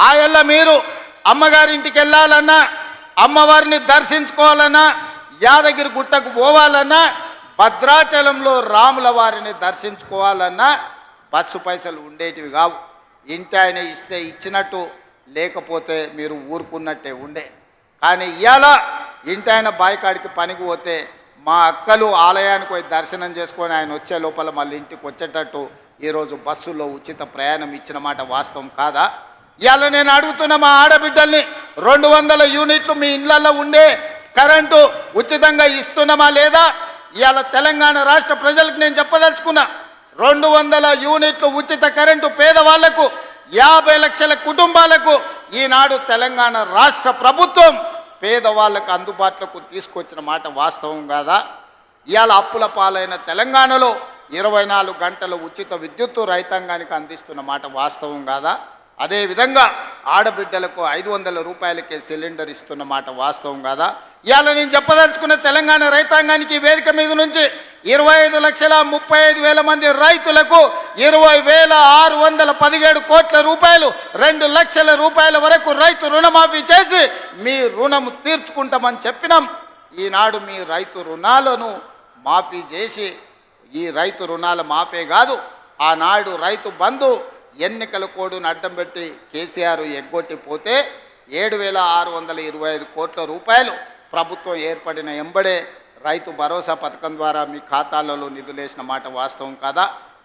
ఆయల్ల మీరు అమ్మగారింటికి వెళ్ళాలన్నా, అమ్మవారిని దర్శించుకోవాలన్నా, యాదగిరి గుట్టకు పోవాలన్నా, భద్రాచలంలో రాముల వారిని దర్శించుకోవాలన్నా బస్సు పైసలు ఉండేటివి కావు. ఇంటి ఆయన ఇస్తే ఇచ్చినట్టు, లేకపోతే మీరు ఊరుకున్నట్టే ఉండే. కానీ ఇవాళ ఇంటి ఆయన బాయికాడికి పనికి పోతే మా అక్కలు ఆలయానికి పోయి దర్శనం చేసుకొని ఆయన వచ్చే లోపల మళ్ళీ ఇంటికి వచ్చేటట్టు ఈరోజు బస్సులో ఉచిత ప్రయాణం ఇచ్చిన మాట వాస్తవం కాదా? ఇవాళ నేను అడుగుతున్న మా ఆడబిడ్డల్ని, 200 యూనిట్లు మీ ఇళ్లలో ఉండే కరెంటు ఉచితంగా ఇస్తున్నామా లేదా? ఇవాళ తెలంగాణ రాష్ట్ర ప్రజలకు నేను చెప్పదలుచుకున్నా, 200 యూనిట్లు ఉచిత కరెంటు పేదవాళ్లకు, 50 లక్షల కుటుంబాలకు ఈనాడు తెలంగాణ రాష్ట్ర ప్రభుత్వం పేదవాళ్లకు అందుబాటులోకి తీసుకొచ్చిన మాట వాస్తవం కాదా? ఇవాళ అప్పుల పాలైన తెలంగాణలో 24 గంటలు ఉచిత విద్యుత్తు రైతాంగానికి అందిస్తున్న మాట వాస్తవం కాదా? అదేవిధంగా ఆడబిడ్డలకు 500 రూపాయలకే సిలిండర్ ఇస్తున్న మాట వాస్తవం కాదా? ఇవాళ నేను చెప్పదలుచుకున్న తెలంగాణ రైతాంగానికి వేదిక మీద నుంచి 25,35,000 మంది రైతులకు 20,617 కోట్ల రూపాయలు, 2 లక్షల రూపాయల వరకు రైతు రుణమాఫీ చేసి మీ రుణం తీర్చుకుంటామని చెప్పినాం. ఈనాడు మీ రైతు రుణాలను మాఫీ చేసి, ఈ రైతు రుణాల మాఫీ కాదు, ఆనాడు రైతు బంధు ఎన్నికల కోడ్ను అడ్డం పెట్టి కేసీఆర్ ఎగ్గొట్టిపోతే 7,625 కోట్ల రూపాయలు ప్రభుత్వం ఏర్పడిన ఎంబడే రైతు భరోసా పథకం ద్వారా మీ ఖాతాలలో నిధులేసిన మాట వాస్తవం కాదా?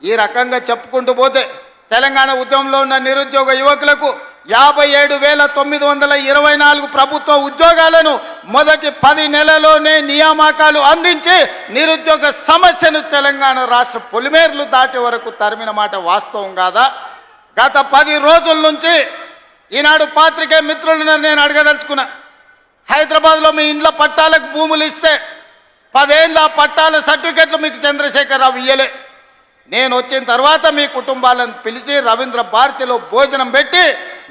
ఈ రకంగా చెప్పుకుంటూ పోతే తెలంగాణ ఉద్యమంలో ఉన్న నిరుద్యోగ యువకులకు 57,924 ప్రభుత్వ ఉద్యోగాలను మొదటి 10 నెలల్లోనే నియామకాలు అందించి నిరుద్యోగ సమస్యను తెలంగాణ రాష్ట్ర పొలిమేర్లు దాటే వరకు తరిమిన మాట వాస్తవం కాదా? గత 10 రోజుల నుంచి ఈనాడు పాత్రికేయ మిత్రులను నేను అడగదలుచుకున్నా, హైదరాబాద్లో మీ ఇండ్ల పట్టాలకు భూములు ఇస్తే 10 ఏళ్ళ పట్టాల సర్టిఫికెట్లు మీకు చంద్రశేఖరరావు ఇయ్యలే. నేను వచ్చిన తర్వాత మీ కుటుంబాలను పిలిచి రవీంద్ర భారతిలో భోజనం పెట్టి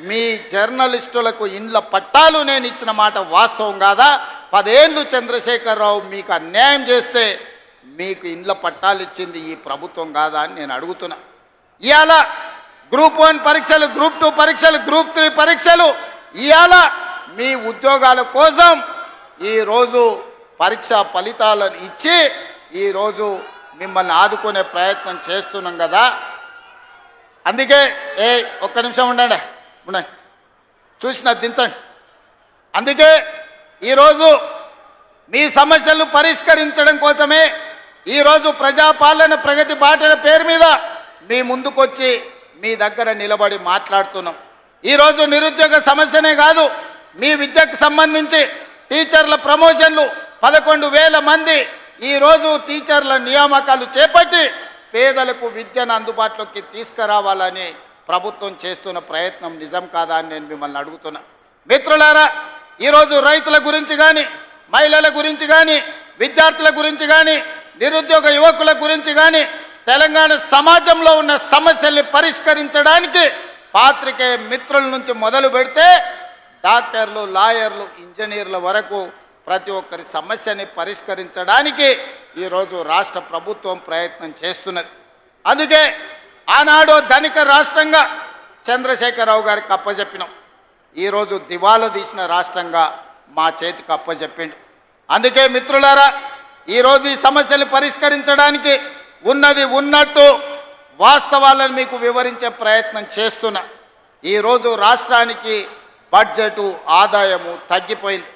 మీ జర్నలిస్టులకు ఇండ్ల పట్టాలు నేను ఇచ్చిన మాట వాస్తవం కాదా? 10 ఏళ్ళు చంద్రశేఖరరావు మీకు అన్యాయం చేస్తే మీకు ఇండ్ల పట్టాలు ఇచ్చింది ఈ ప్రభుత్వం కాదా అని నేను అడుగుతున్నా. ఇవాళ గ్రూప్ 1 పరీక్షలు, గ్రూప్ 2 పరీక్షలు, గ్రూప్ 3 పరీక్షలు, ఇవాళ మీ ఉద్యోగాల కోసం ఈరోజు పరీక్ష ఫలితాలను ఇచ్చి ఈరోజు మిమ్మల్ని ఆదుకునే ప్రయత్నం చేస్తున్నాం కదా. అందుకే ఒక్క నిమిషం ఉండండి, చూసిన దించండి. అందుకే ఈరోజు మీ సమస్యలను పరిష్కరించడం కోసమే ఈరోజు ప్రజాపాలన ప్రగతి బాటల పేరు మీద మీ ముందుకొచ్చి మీ దగ్గర నిలబడి మాట్లాడుతున్నాం. ఈరోజు నిరుద్యోగ సమస్యనే కాదు, మీ విద్యకు సంబంధించి టీచర్ల ప్రమోషన్లు 11,000 మంది ఈరోజు టీచర్ల నియామకాలు చేపట్టి పేదలకు విద్యను అందుబాటులోకి తీసుకురావాలని ప్రభుత్వం చేస్తున్న ప్రయత్నం నిజం కాదా అని నేను మిమ్మల్ని అడుగుతున్నా. మిత్రులారా, ఈరోజు రైతుల గురించి కానీ, మహిళల గురించి కానీ, విద్యార్థుల గురించి కానీ, నిరుద్యోగ యువకుల గురించి కానీ, తెలంగాణ సమాజంలో ఉన్న సమస్యల్ని పరిష్కరించడానికి పాత్రికేయ మిత్రుల నుంచి మొదలు పెడితే డాక్టర్లు, లాయర్లు, ఇంజనీర్ల వరకు ప్రతి ఒక్కరి సమస్యని పరిష్కరించడానికి ఈరోజు రాష్ట్ర ప్రభుత్వం ప్రయత్నం చేస్తున్నది. అందుకే ఆనాడు ధనిక రాష్ట్రంగా చంద్రశేఖరరావు గారికి అప్పచెప్పినాం, ఈరోజు దివాలా తీసిన రాష్ట్రంగా మా చేతికి అప్పచెప్పిండు. అందుకే మిత్రులారా, ఈరోజు ఈ సమస్యలు పరిష్కరించడానికి ఉన్నది ఉన్నట్టు వాస్తవాలను మీకు వివరించే ప్రయత్నం చేస్తున్నా. ఈరోజు రాష్ట్రానికి బడ్జెటు ఆదాయము తగ్గిపోయింది.